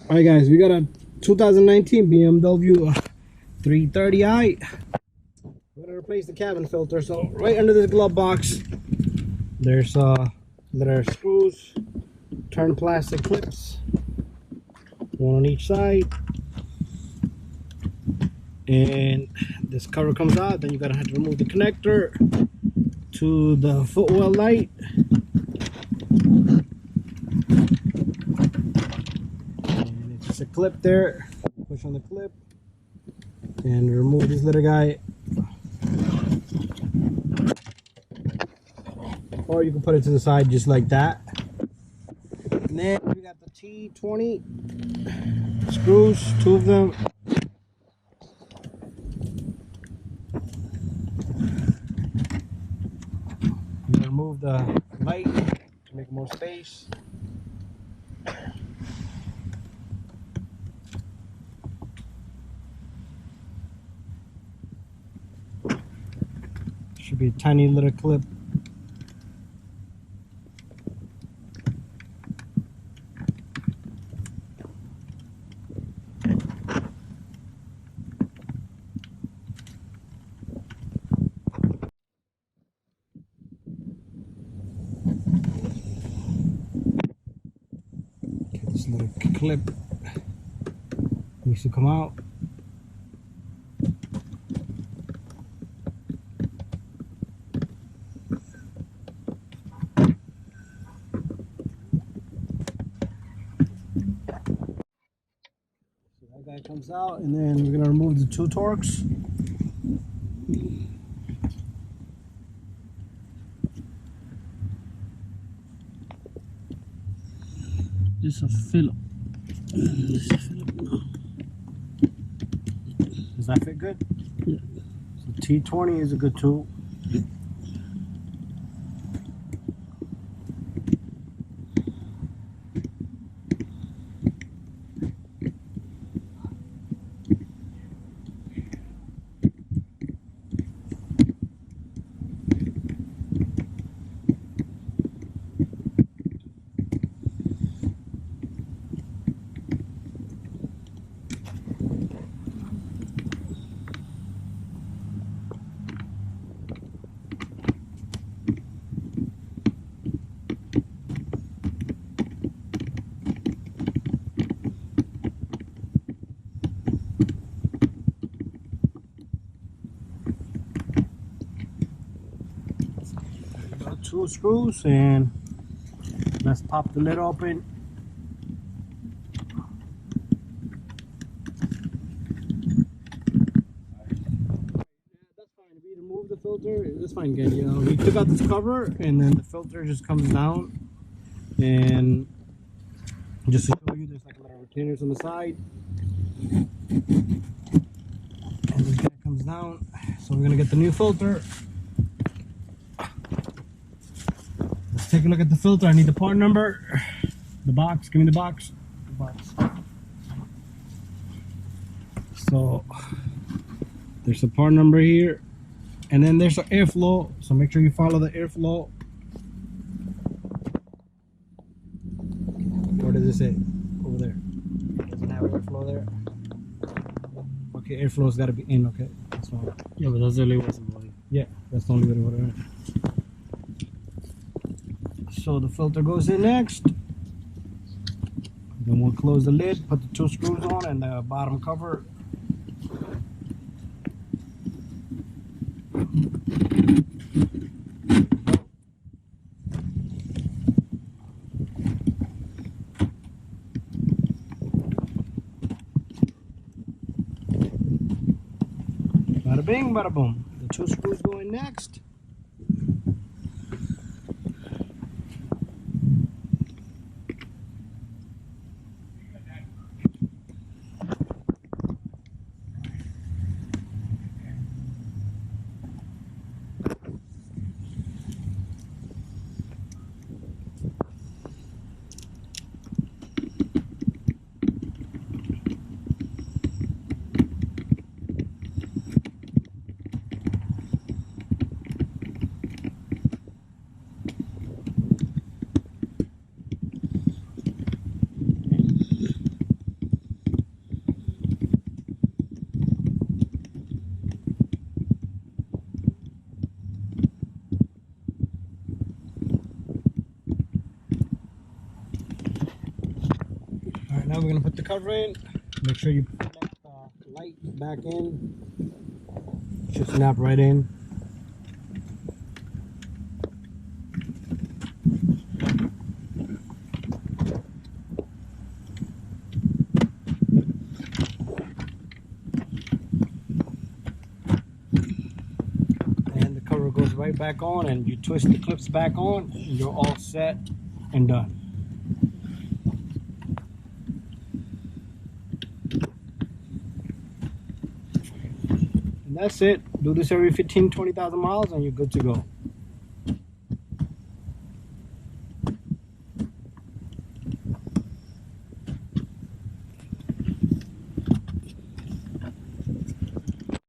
All right, guys, we got a 2019 BMW 330i. We're gonna replace the cabin filter. So right under this glove box, there's little screws, turn plastic clips, one on each side, and this cover comes out. Then you're gonna have to remove the connector to the footwell light. And it's just a clip there. Push on the clip and remove this little guy. Or you can put it to the side just like that. And then we got the T20 screws, two of them. Remove the light to make more space. Should be a tiny little clip. This little clip needs to come out. So that guy comes out, and then we're gonna remove the two Torx. This is a Philip. This is a Philip now. Does that fit good? Yeah. So T20 is a good tool. Two screws, and let's pop the lid open. That's fine. If you remove the filter, that's fine. Again, you know, we took out this cover, and then the filter just comes down. And just to show you, there's like a lot of retainers on the side, and this guy comes down. So we're gonna get the new filter. Take a look at the filter. I need the part number. The box. Give me the box. The box. So there's a part number here, and then there's an airflow. So make sure you follow the airflow. What does it say? Over there. Doesn't have airflow there. Okay, airflow's got to be in. Okay, that's fine. Yeah, but that's the only way. Yeah, that's the only way to put it in. So the filter goes in next. Then we'll close the lid, put the two screws on, and the bottom cover. Bada bing, bada boom. The two screws go in next. now we're gonna put the cover in. Make sure you put the light back in. Should snap right in. And the cover goes right back on, and you twist the clips back on, and you're all set and done. And that's it. Do this every 15,000 to 20,000 miles and you're good to go.